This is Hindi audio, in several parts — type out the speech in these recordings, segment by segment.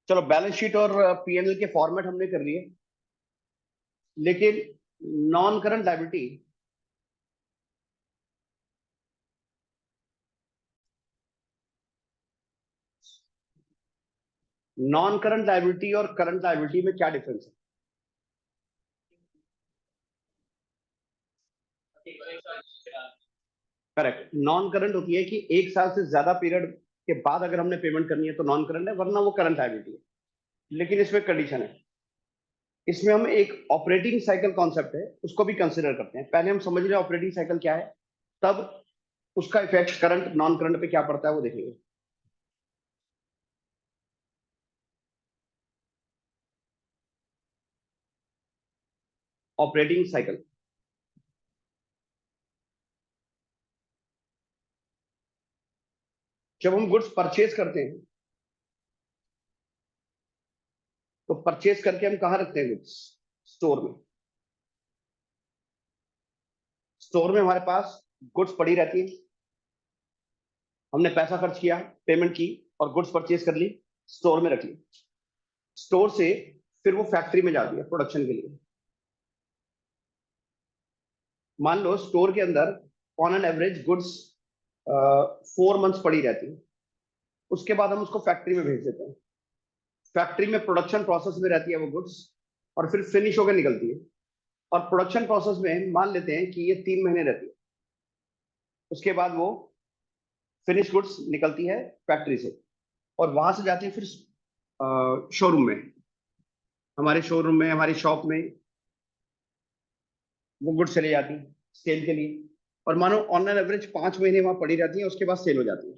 चलो बैलेंस शीट और पीएनएल के फॉर्मेट हमने कर लिए, लेकिन नॉन करंट लायबिलिटी और करंट लायबिलिटी में क्या डिफरेंस है? करेक्ट। नॉन करंट होती है कि एक साल से ज्यादा पीरियड के बाद अगर हमने पेमेंट करनी है तो नॉन करंट है, वरना वो करंट लायबिलिटी है। लेकिन इसमें कंडीशन है, इसमें हम एक ऑपरेटिंग साइकिल कॉन्सेप्ट है उसको भी कंसिडर करते हैं। पहले हम समझ रहे हैं ऑपरेटिंग साइकिल क्या है, तब उसका इफेक्ट करंट नॉन करंट पे क्या पड़ता है वो देखेंगे। ऑपरेटिंग साइकिल, जब हम गुड्स परचेज करते हैं तो परचेज करके हम कहाँ रखते हैं गुड्स? स्टोर में। स्टोर में हमारे पास गुड्स पड़ी रहती है, हमने पैसा खर्च किया, पेमेंट की और गुड्स परचेज कर ली, स्टोर में रख ली। स्टोर से फिर वो फैक्ट्री में जाती है प्रोडक्शन के लिए। मान लो स्टोर के अंदर on an average goods 4 months पड़ी रहती है, उसके बाद हम उसको फैक्ट्री में भेज देते हैं। फैक्ट्री में प्रोडक्शन प्रोसेस में रहती है वो गुड्स, और फिर फिनिश होकर निकलती है। और प्रोडक्शन प्रोसेस में मान लेते हैं कि ये 3 महीने रहती है, उसके बाद वो फिनिश गुड्स निकलती है फैक्ट्री से, और वहां से जाती है फिर शोरूम में। हमारे शोरूम में, हमारी शॉप में वो गुड्स चली जाती है सेल के लिए। और मानो ऑन एन एवरेज 5 महीने वहां पड़ी रहती है, उसके बाद सेल हो जाती है।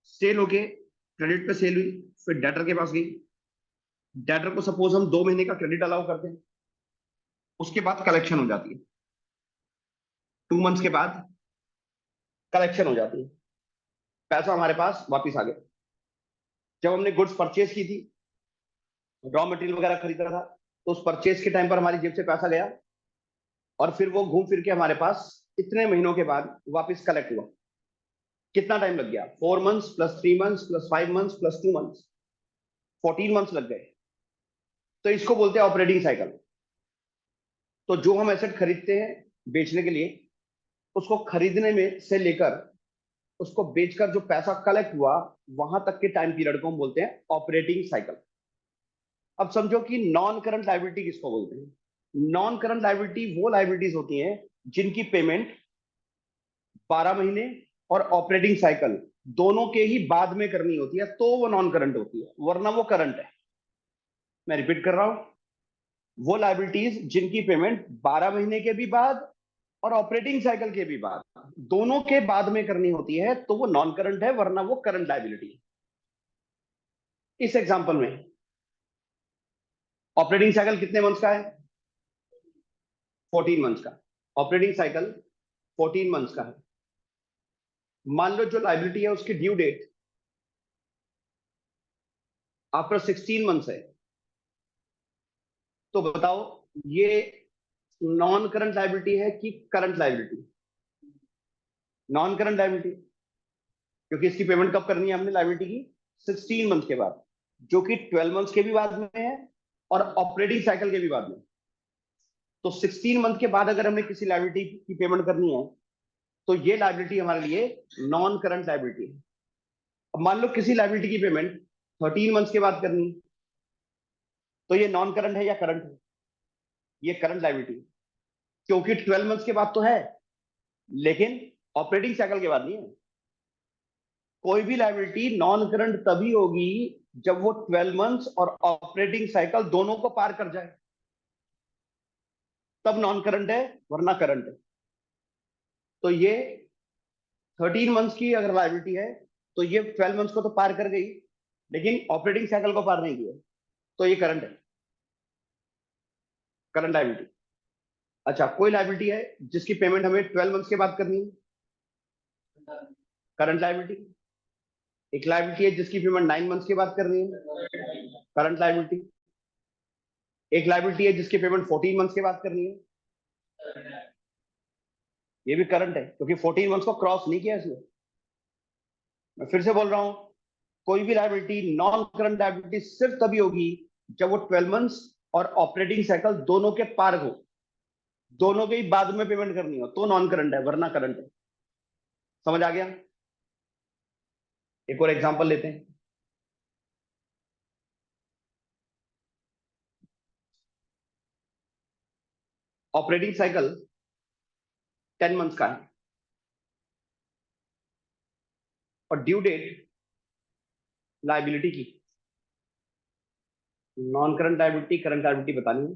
सेल होके क्रेडिट पे सेल हुई, फिर डेटर के पास गई। डेटर को सपोज हम 2 महीने का क्रेडिट अलाउ करते हैं, उसके बाद कलेक्शन हो जाती है। 2 मंथ्स के बाद कलेक्शन हो जाती है, पैसा हमारे पास वापिस आ गया। जब हमने गुड्स परचेज की थी, रॉ मटेरियल वगैरह खरीदा था, तो उस परचेज के टाइम पर हमारी जेब से पैसा गया, और फिर वो घूम फिर के हमारे पास इतने महीनों के बाद वापस कलेक्ट हुआ। कितना टाइम लग गया? 4 months plus 3 months plus 5 months plus 2 months, 14 months लग गए। तो इसको बोलते हैं ऑपरेटिंग साइकिल। तो जो हम एसेट खरीदते हैं बेचने के लिए, उसको खरीदने में से लेकर उसको बेचकर जो पैसा कलेक्ट हुआ, वहां तक के टाइम पीरियड को हम बोलते हैं ऑपरेटिंग साइकिल। अब समझो कि नॉन करंट लायबिलिटी किसको बोलते हैं? नॉन करंट लायबिलिटी वो लायबिलिटीज होती हैं जिनकी पेमेंट 12 महीने और ऑपरेटिंग साइकिल दोनों के ही बाद में करनी होती है, तो वो नॉन करंट होती है, वरना वो करंट है। मैं रिपीट कर रहा हूं, वो लायबिलिटीज जिनकी पेमेंट 12 महीने के भी बाद और ऑपरेटिंग साइकिल के भी बाद, दोनों के बाद में करनी होती है, तो वो नॉन करंट है, वरना वो करंट लायबिलिटी है। इस एग्जांपल में ऑपरेटिंग साइकिल कितने मंथ्स का है? 14 मंथ्स का। ऑपरेटिंग साइकिल 14 मंथ्स का है। मान लो जो लायबिलिटी है उसकी ड्यू डेट आफ्टर 16 मंथ्स है, तो बताओ ये नॉन करंट लायबिलिटी है कि current liability? Non current liability, क्योंकि इसकी पेमेंट कब करनी है हमने लायबिलिटी की? 16 मंथ के बाद, जो कि 12 मंथ्स के भी बाद में है और ऑपरेटिंग साइकिल के भी बाद में। तो 16 मंथ के बाद अगर हमें किसी लायबिलिटी की पेमेंट करनी है, तो ये लायबिलिटी हमारे लिए नॉन करंट लायबिलिटी है। अब मान लो किसी लायबिलिटी की पेमेंट 13 मंथ्स के बाद करनी है, तो ये नॉन करंट है या करंट है? ये करंट लायबिलिटी है, क्योंकि 12 मंथ्स के बाद तो है, लेकिन ऑपरेटिंग साइकिल के बाद नहीं है। कोई भी लायबिलिटी नॉन करंट तभी होगी जब वो 12 मंथ्स और ऑपरेटिंग साइकिल दोनों को पार कर जाए, तब नॉन करंट है, वरना करंट है। तो ये 13 मंथ्स की अगर लायबिलिटी है, तो ये 12 मंथ्स को तो पार कर गई, लेकिन ऑपरेटिंग साइकिल को पार नहीं किया, तो ये करंट है, करंट लायबिलिटी। अच्छा, कोई लायबिलिटी है जिसकी पेमेंट हमें 12 मंथ्स के बाद करनी है, करंट लायबिलिटी। एक लायबिलिटी है जिसकी पेमेंट 9 मंथ्स के बाद करनी है, करंट लायबिलिटी। एक लायबिलिटी है जिसकी पेमेंट 14 मंथ्स के बाद करनी है, ये भी करंट है, क्योंकि 14 मंथ्स को क्रॉस नहीं किया इसने। मैं फिर से बोल रहा हूं, कोई भी लायबिलिटी नॉन करंट लायबिलिटी सिर्फ तभी होगी जब वो 12 मंथ्स और ऑपरेटिंग साइकिल दोनों के पार हो, दोनों के ही बाद में पेमेंट करनी हो तो नॉन करंट है, वरना करंट है। समझ आ गया? एक और एग्जांपल लेते हैं। ऑपरेटिंग साइकिल 10 मंथ्स का है और ड्यू डेट लायबिलिटी की, non current liability current liability बतानी है।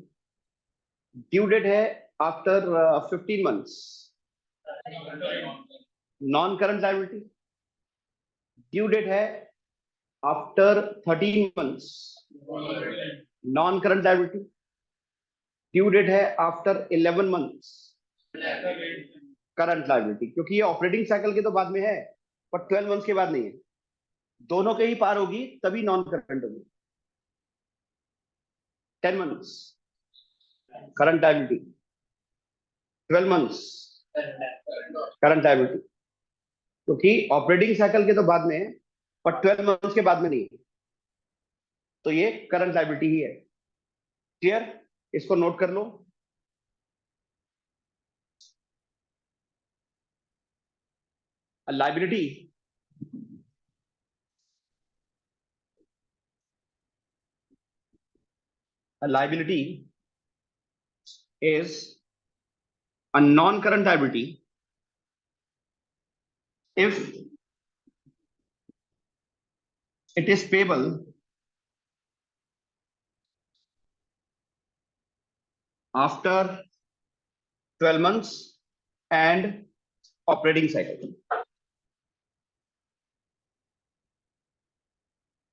ड्यू डेट है after 15 months, non current liability. Due date है after 13 months, non current liability. Due date है आफ्टर 11 मंथ्स, करंट लायबिलिटी। क्योंकि ये ऑपरेटिंग साइकिल के तो बाद में है पर 12 मंथ्स के बाद नहीं है, दोनों के ही पार होगी तभी नॉन करंट होगी। 10 months current liability, 12 months current liability. क्योंकि ऑपरेटिंग साइकिल के तो बाद में है पर 12 मंथ्स के बाद में नहीं है, तो ये करंट लायबिलिटी ही है। क्लियर? इसको नोट कर लो। Liability liability is a non-current liability if it is payable after 12 months and operating cycle।